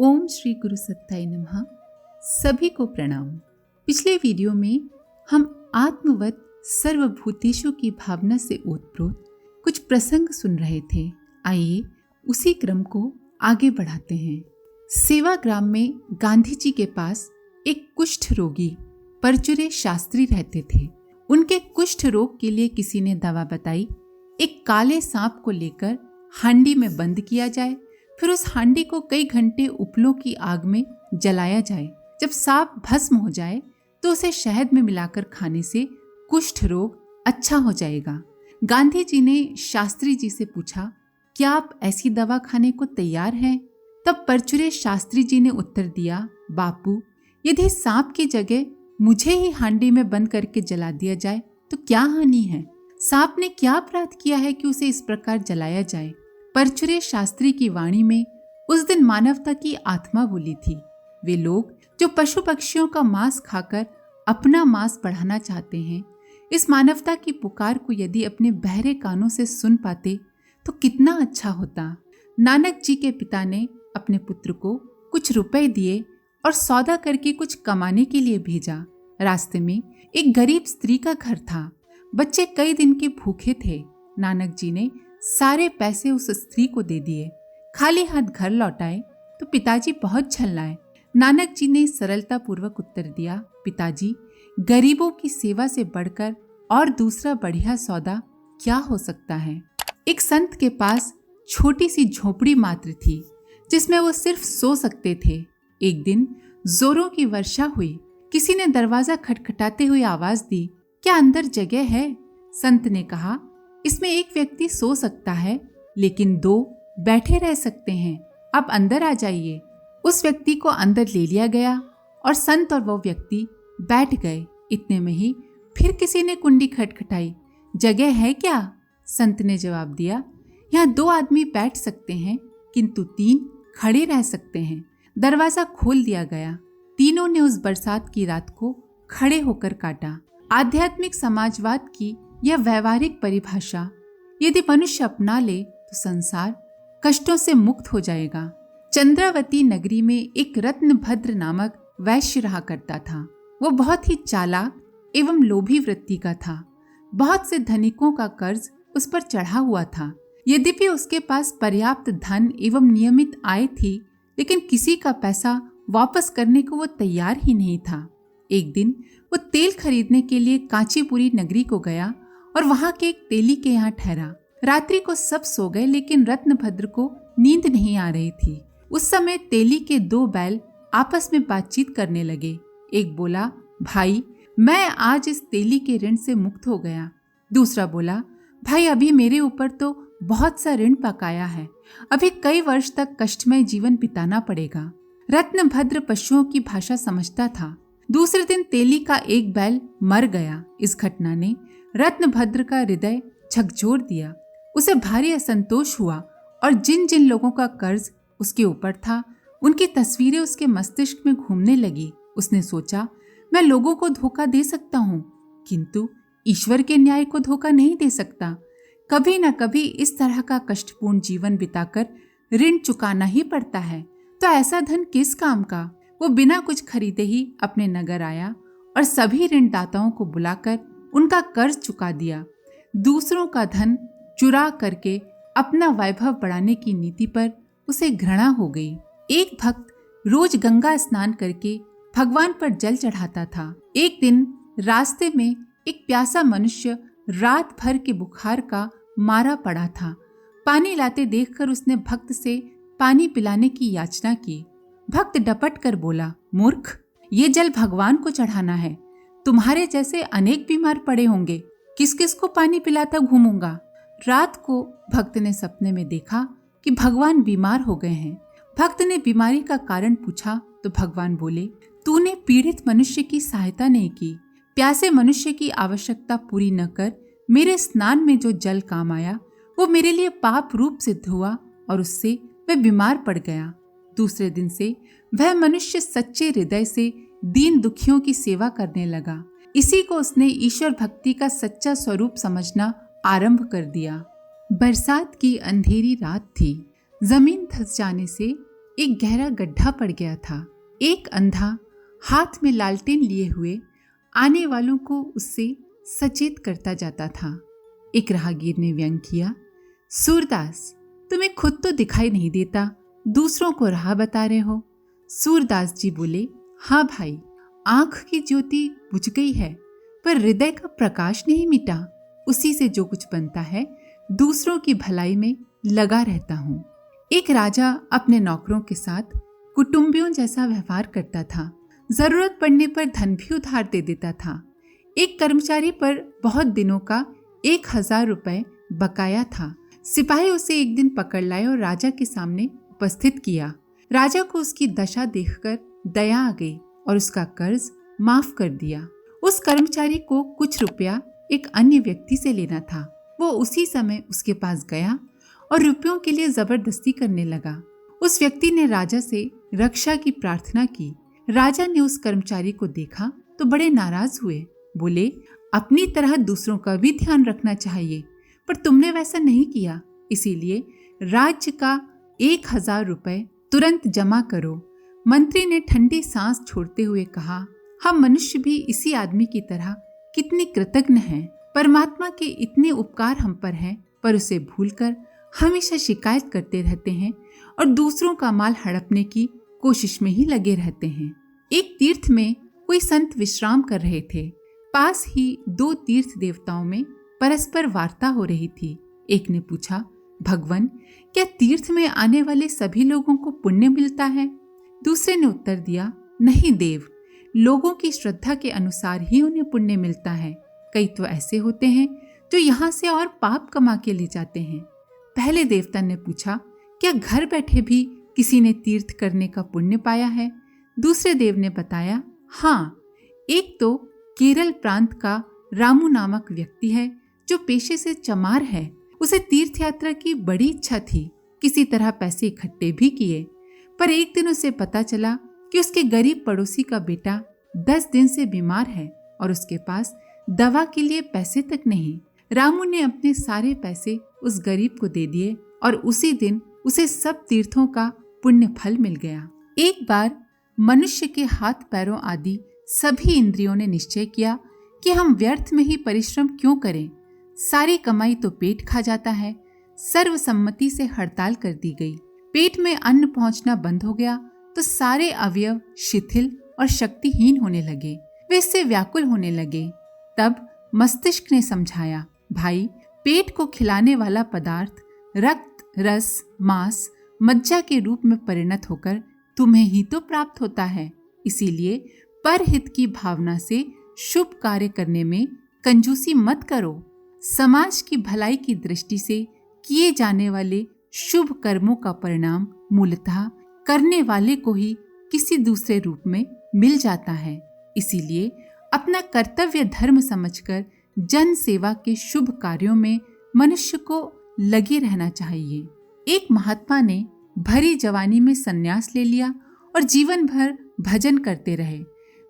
ओम श्री गुरु सत्ताय नमः। सभी को प्रणाम। पिछले वीडियो में हम आत्मवत सर्वभूतेषु की भावना से ओतप्रोत कुछ प्रसंग सुन रहे थे। आइए उसी क्रम को आगे बढ़ाते हैं। सेवाग्राम में गांधी जी के पास एक कुष्ठ रोगी परचुरे शास्त्री रहते थे। उनके कुष्ठ रोग के लिए किसी ने दवा बताई। एक काले सांप को लेकर हांडी में बंद किया जाए, फिर उस हांडी को कई घंटे उपलों की आग में जलाया जाए। जब सांप भस्म हो जाए तो उसे शहद में मिलाकर खाने से कुष्ठ रोग अच्छा हो जाएगा। गांधी जी ने शास्त्री जी से पूछा, क्या आप ऐसी दवा खाने को तैयार हैं? तब परचुरे शास्त्री जी ने उत्तर दिया, बापू, यदि सांप की जगह मुझे ही हांडी में बंद करके जला दिया जाए तो क्या हानि है? सांप ने क्या अपराध किया है कि उसे इस प्रकार जलाया जाए? परचुरे शास्त्री की वाणी में उस दिन मानवता की आत्मा बोली थी। वे लोग जो पशु पक्षियों का मांस खाकर अपना मांस बढ़ाना चाहते हैं, इस मानवता की पुकार को यदि अपने बहरे कानों से सुन पाते तो कितना अच्छा होता। नानक जी के पिता ने अपने पुत्र को कुछ रुपए दिए और सौदा करके कुछ कमाने के लिए भेजा। रास्ते में एक गरीब स्त्री का घर था। बच्चे कई दिन के भूखे थे। नानक जी ने सारे पैसे उस स्त्री को दे दिए। खाली हाथ घर लौटाए तो पिताजी बहुत झल्लाए। नानक जी ने सरलता पूर्वक उत्तर दिया, पिताजी, गरीबों की सेवा से बढ़कर और दूसरा बढ़िया सौदा क्या हो सकता है? एक संत के पास छोटी सी झोपड़ी मात्र थी जिसमें वो सिर्फ सो सकते थे। एक दिन जोरों की वर्षा हुई। किसी ने दरवाजा खटखटाते हुए आवाज दी, क्या अंदर जगह है? संत ने कहा, इसमें एक व्यक्ति सो सकता है लेकिन दो बैठे रह सकते हैं। अब अंदर आ जाइए। उस व्यक्ति को अंदर ले लिया गया और संत और वो व्यक्ति बैठ गए। इतने में ही फिर किसी ने कुंडी खटखटाई, जगह है क्या? संत ने जवाब दिया, यहाँ 2 आदमी बैठ सकते हैं किंतु 3 खड़े रह सकते हैं। दरवाजा खोल दिया गया। तीनों ने उस बरसात की रात को खड़े होकर काटा। आध्यात्मिक समाजवाद की यह व्यवहारिक परिभाषा यदि मनुष्य अपना ले तो संसार कष्टों से मुक्त हो जाएगा। चंद्रावती नगरी में एक रत्नभद्र नामक वैश्य रहा करता था। वो बहुत ही चालाक एवं लोभी वृत्ति का था। बहुत से धनिकों का कर्ज उस पर चढ़ा हुआ था। यद्यपि उसके पास पर्याप्त धन एवं नियमित आय थी, लेकिन किसी का पैसा वापस करने को वो तैयार ही नहीं था। एक दिन वो तेल खरीदने के लिए कांचीपुरी नगरी को गया और वहां के एक तेली के यहाँ ठहरा। रात्रि को सब सो गए लेकिन रत्नभद्र को नींद नहीं आ रही थी। उस समय तेली के 2 बैल आपस में बातचीत करने लगे। एक बोला, भाई, मैं आज इस तेली के ऋण से मुक्त हो गया। दूसरा बोला, भाई, अभी मेरे ऊपर तो बहुत सा ऋण पकाया है। अभी कई वर्ष तक कष्टमय जीवन बिताना पड़ेगा। रत्नभद्र पशुओं की भाषा समझता था। दूसरे दिन तेली का एक बैल मर गया। इस घटना ने रत्नभद्र का हृदय झकझोर दिया। उसे भारी असंतोष हुआ और जिन जिन लोगों का कर्ज उसके ऊपर था उनकी तस्वीरें उसके मस्तिष्क में घूमने लगी। उसने सोचा, मैं लोगों को धोखा दे सकता हूँ किंतु ईश्वर के न्याय को धोखा नहीं दे सकता। कभी न कभी इस तरह का कष्टपूर्ण जीवन बिताकर ऋण चुकाना ही पड़ता है, तो ऐसा धन किस काम का? वो बिना कुछ खरीदे ही अपने नगर आया और सभी ऋणदाताओं को बुलाकर उनका कर्ज चुका दिया। दूसरों का धन चुरा करके अपना वैभव बढ़ाने की नीति पर उसे घृणा हो गई। एक भक्त रोज गंगा स्नान करके भगवान पर जल चढ़ाता था। एक दिन रास्ते में एक प्यासा मनुष्य रात भर के बुखार का मारा पड़ा था। पानी लाते देखकर उसने भक्त से पानी पिलाने की याचना की। भक्त डपट कर बोला, मूर्ख, ये जल भगवान को चढ़ाना है। तुम्हारे जैसे अनेक बीमार पड़े होंगे, किस किस को पानी पिलाता घूमूंगा। रात को भक्त ने सपने में देखा कि भगवान बीमार हो गए हैं। भक्त ने बीमारी का कारण पूछा तो भगवान बोले, तूने पीड़ित मनुष्य की सहायता नहीं की। प्यासे मनुष्य की आवश्यकता पूरी न कर मेरे स्नान में जो जल काम आया वो मेरे लिए पाप रूप सिद्ध हुआ और उससे वह बीमार पड़ गया। दूसरे दिन से वह मनुष्य सच्चे हृदय से दीन दुखियों की सेवा करने लगा। इसी को उसने ईश्वर भक्ति का सच्चा स्वरूप समझना आरंभ कर दिया। बरसात की अंधेरी रात थी। जमीन धंस जाने से एक गहरा गड्ढा पड़ गया था। एक अंधा हाथ में लालटेन लिए हुए आने वालों को उससे सचेत करता जाता था। एक राहगीर ने व्यंग किया, सूरदास, तुम्हें खुद तो दिखाई नहीं देता, दूसरों को राह बता रहे हो। सूरदास जी बोले, हाँ भाई, आंख की ज्योति बुझ गई है पर हृदय का प्रकाश नहीं मिटा। उसी से जो कुछ बनता है दूसरों की भलाई में लगा रहता हूँ। एक राजा अपने नौकरों के साथ कुटुंबियों जैसा व्यवहार करता था। जरूरत पड़ने पर धन भी उधार दे देता था। एक कर्मचारी पर बहुत दिनों का 1000 रुपए बकाया था। सिपाही उसे एक दिन पकड़ लाए और राजा के सामने उपस्थित किया। राजा को उसकी दशा देखकर दया आ गई और उसका कर्ज माफ कर दिया। उस कर्मचारी को कुछ रुपया एक अन्य व्यक्ति से लेना था। वो उसी समय उसके पास गया और रुपयों के लिए जबरदस्ती करने लगा। उस व्यक्ति ने राजा से रक्षा की प्रार्थना की। राजा ने उस कर्मचारी को देखा तो बड़े नाराज हुए। बोले, अपनी तरह दूसरों का भी ध्यान रखना चाहिए, पर तुमने वैसा नहीं किया, इसीलिए राज्य का 1000 रुपए तुरंत जमा करो। मंत्री ने ठंडी सांस छोड़ते हुए कहा, हम मनुष्य भी इसी आदमी की तरह कितने कृतज्ञ हैं। परमात्मा के इतने उपकार हम पर हैं, पर उसे भूलकर हमेशा शिकायत करते रहते हैं और दूसरों का माल हड़पने की कोशिश में ही लगे रहते हैं। एक तीर्थ में कोई संत विश्राम कर रहे थे। पास ही 2 तीर्थ देवताओं में परस्पर वार्ता हो रही थी। एक ने पूछा, भगवान, क्या तीर्थ में आने वाले सभी लोगों को पुण्य मिलता है? दूसरे ने उत्तर दिया, नहीं देव, लोगों की श्रद्धा के अनुसार ही उन्हें पुण्य मिलता है। कई तो ऐसे होते हैं जो यहाँ से और पाप कमा के ले जाते हैं। पहले देवता ने पूछा, क्या घर बैठे भी किसी ने तीर्थ करने का पुण्य पाया है? दूसरे देव ने बताया, हाँ, एक तो केरल प्रांत का रामू नामक व्यक्ति है जो पेशे से चमार है। उसे तीर्थ यात्रा की बड़ी इच्छा थी। किसी तरह पैसे इकट्ठे भी किए, पर एक दिन उसे पता चला कि उसके गरीब पड़ोसी का बेटा 10 दिन से बीमार है और उसके पास दवा के लिए पैसे तक नहीं। रामू ने अपने सारे पैसे उस गरीब को दे दिए और उसी दिन उसे सब तीर्थों का पुण्य फल मिल गया। एक बार मनुष्य के हाथ पैरों आदि सभी इंद्रियों ने निश्चय किया कि हम व्यर्थ में ही परिश्रम क्यों करें, सारी कमाई तो पेट खा जाता है। सर्वसम्मति से हड़ताल कर दी गई। पेट में अन्न पहुंचना बंद हो गया तो सारे अवयव शिथिल और शक्तिहीन होने लगे। वे इससे व्याकुल होने लगे। तब मस्तिष्क ने समझाया, भाई, पेट को खिलाने वाला पदार्थ रक्त, रस, मांस, मज्जा के रूप में परिणत होकर तुम्हें ही तो प्राप्त होता है। इसीलिए परहित की भावना से शुभ कार्य करने में कंजूसी मत करो। समाज की भलाई की दृष्टि से किए जाने वाले शुभ कर्मों का परिणाम मूलतः करने वाले को ही किसी दूसरे रूप में मिल जाता है। इसीलिए अपना कर्तव्य धर्म समझकर जन सेवा के शुभ कार्यों में मनुष्य को लगे रहना चाहिए। एक महात्मा ने भरी जवानी में संन्यास ले लिया और जीवन भर भजन करते रहे।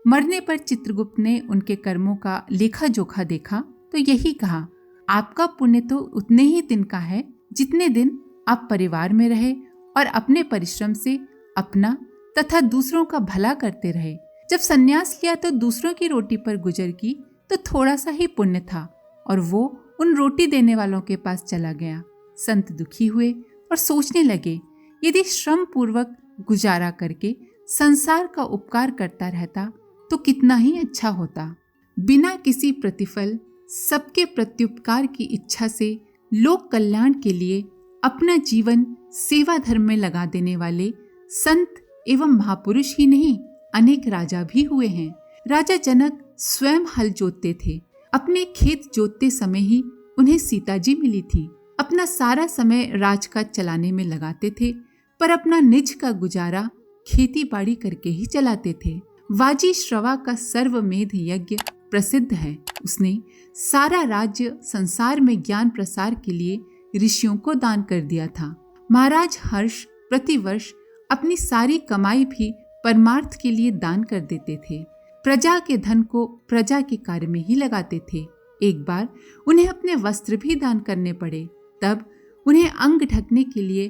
मरने पर चित्रगुप्त ने उनके कर्मों का लेखा जोखा देखा तो यही कहा, आपका पुण्य तो उतने ही दिन का है जितने दिन आप परिवार में रहे और अपने परिश्रम से अपना तथा दूसरों का भला करते रहे। जब संन्यास लिया तो दूसरों की रोटी पर गुजर की तो थोड़ा सा ही पुण्य था और वो उन रोटी देने वालों के पास चला गया। संत दुखी हुए और सोचने लगे, यदि श्रम पूर्वक गुजारा करके संसार का उपकार करता रहता तो कितना ही अच्छा होता। बिना किसी प्रतिफल सबके प्रत्युपकार की इच्छा से लोक कल्याण के लिए अपना जीवन सेवा धर्म में लगा देने वाले संत एवं महापुरुष ही नहीं, अनेक राजा भी हुए हैं। राजा जनक स्वयं हल जोतते थे। अपने खेत जोतते समय ही उन्हें सीता जी मिली थी। अपना सारा समय राजकाज चलाने में लगाते थे, पर अपना निज का गुजारा खेती बाड़ी करके ही चलाते थे। वाजी श्रवा का सर्वमेध यज्ञ प्रसिद्ध है। उसने सारा राज्य संसार में ज्ञान प्रसार के लिए ऋषियों को दान कर दिया था। महाराज हर्ष प्रतिवर्ष अपनी सारी कमाई भी परमार्थ के लिए दान कर देते थे। प्रजा के धन को प्रजा के कार्य में ही लगाते थे। एक बार उन्हें अपने वस्त्र भी दान करने पड़े। तब उन्हें अंग ढकने के लिए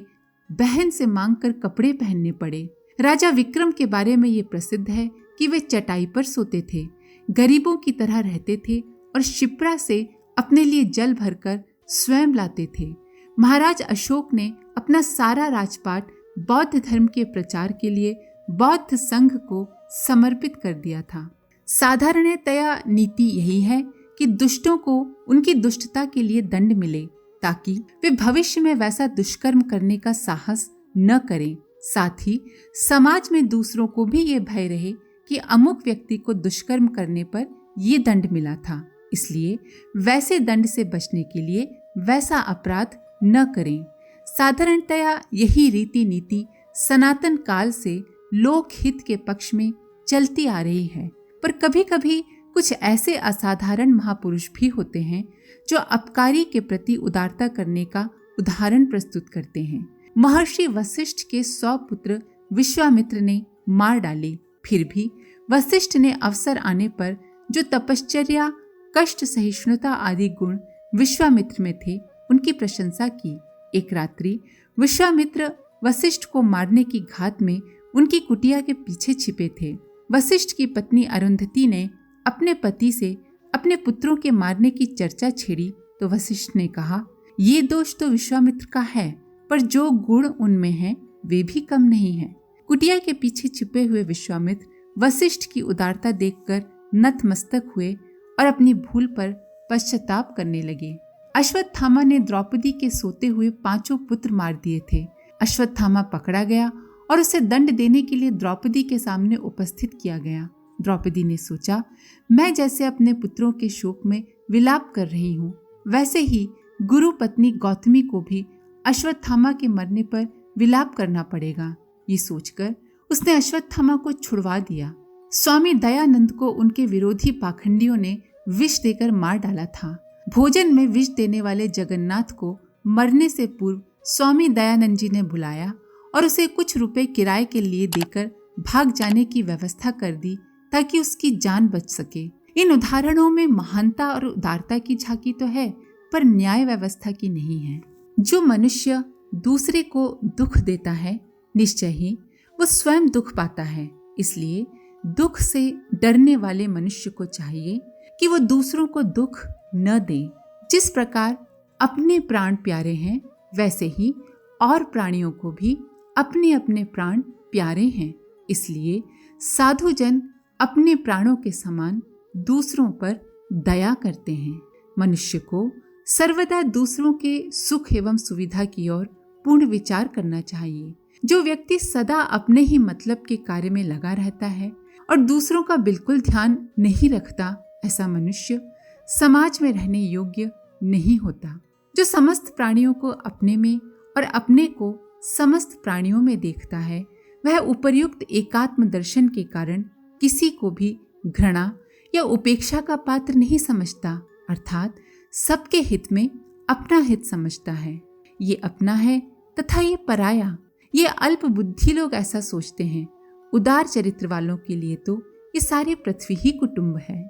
बहन से मांगकर कपड़े पहनने पड़े। राजा विक्रम के बारे में ये प्रसिद्ध है कि वे चटाई पर सोते थे, गरीबों की तरह रहते थे और शिप्रा से अपने लिए जल भरकर स्वयं लाते थे। महाराज अशोक ने अपना सारा राजपाट बौद्ध धर्म के प्रचार के लिए बौद्ध संघ को समर्पित कर दिया था। साधारणतया नीति यही है कि दुष्टों को उनकी दुष्टता के लिए दंड मिले, ताकि वे भविष्य में वैसा दुष्कर्म करने का साहस न करें। साथ ही समाज में दूसरों को भी ये भय रहे कि अमुक व्यक्ति को दुष्कर्म करने पर ये दंड मिला था, इसलिए वैसे दंड से बचने के लिए वैसा अपराध न करें। साधारणतया यही रीति नीति सनातन काल से लोक हित के पक्ष में चलती आ रही है। पर कभी कभी कुछ ऐसे असाधारण महापुरुष भी होते हैं जो अपकारी के प्रति उदारता करने का उदाहरण प्रस्तुत करते हैं। महर्षि वशिष्ठ के 100 पुत्र विश्वामित्र ने मार डाले, फिर भी वशिष्ठ ने अवसर आने पर जो तपश्चर्या, कष्ट सहिष्णुता आदि गुण विश्वामित्र में थे, उनकी प्रशंसा की। एक रात्रि विश्वामित्र वशिष्ठ को मारने की घात में उनकी कुटिया के पीछे छिपे थे। वशिष्ठ की पत्नी अरुंधति ने अपने पति से अपने पुत्रों के मारने की चर्चा छेड़ी तो वशिष्ठ ने कहा, ये दोष तो विश्वामित्र का है, पर जो गुण उनमें हैं वे भी कम नहीं हैं। कुटिया के पीछे छिपे हुए विश्वामित्र वशिष्ठ की उदारता देखकर नतमस्तक हुए और अपनी भूल पर पश्चाताप करने लगे। अश्वत्थामा ने द्रौपदी के सोते हुए 5 पुत्र मार दिए थे। अश्वत्थामा पकड़ा गया और उसे दंड देने के लिए द्रौपदी के सामने उपस्थित किया गया। द्रौपदी ने सोचा, मैं जैसे अपने पुत्रों के शोक में विलाप कर रही हूँ, वैसे ही गुरु पत्नी गौतमी को भी अश्वत्थामा के मरने पर विलाप करना पड़ेगा। ये सोचकर उसने अश्वत्थामा को छुड़वा दिया। स्वामी दयानंद को उनके विरोधी पाखंडियों ने विष देकर मार डाला था। भोजन में विष देने वाले जगन्नाथ को मरने से पूर्व स्वामी दयानंद जी ने बुलाया और उसे कुछ रुपए किराए के लिए देकर भाग जाने की व्यवस्था कर दी ताकि उसकी जान बच सके। इन उदाहरणों में महानता और उदारता की झांकी तो है, पर न्याय व्यवस्था की नहीं है। जो मनुष्य दूसरे को दुख देता है, निश्चय ही वो स्वयं दुख पाता है। इसलिए दुख से डरने वाले मनुष्य को चाहिए कि वो दूसरों को दुख न दे। जिस प्रकार अपने प्राण प्यारे हैं, वैसे ही और प्राणियों को भी अपने अपने प्राण प्यारे हैं। इसलिए साधु जन अपने प्राणों के समान दूसरों पर दया करते हैं। मनुष्य को सर्वदा दूसरों के सुख एवं सुविधा की ओर पूर्ण विचार करना चाहिए। जो व्यक्ति सदा अपने ही मतलब के कार्य में लगा रहता है और दूसरों का बिल्कुल ध्यान नहीं रखता, ऐसा मनुष्य समाज में रहने योग्य नहीं होता। जो समस्त प्राणियों को अपने में और अपने को समस्त प्राणियों में देखता है, वह उपर्युक्त एकात्म दर्शन के कारण किसी को भी घृणा या उपेक्षा का पात्र नहीं समझता, अर्थात सबके हित में अपना हित समझता है। ये अपना है तथा ये पराया। ये अल्प बुद्धि लोग ऐसा सोचते हैं। उदार चरित्र वालों के लिए तो ये सारी पृथ्वी ही कुटुंब है।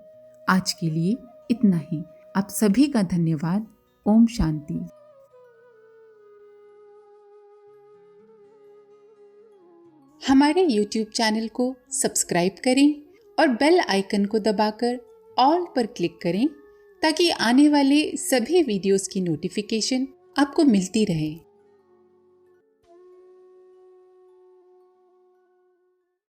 आज के लिए इतना ही। आप सभी का धन्यवाद। ओम शांति। हमारे YouTube चैनल को सब्सक्राइब करें और बेल आइकन को दबाकर ऑल पर क्लिक करें ताकि आने वाले सभी वीडियोस की नोटिफिकेशन आपको मिलती रहे।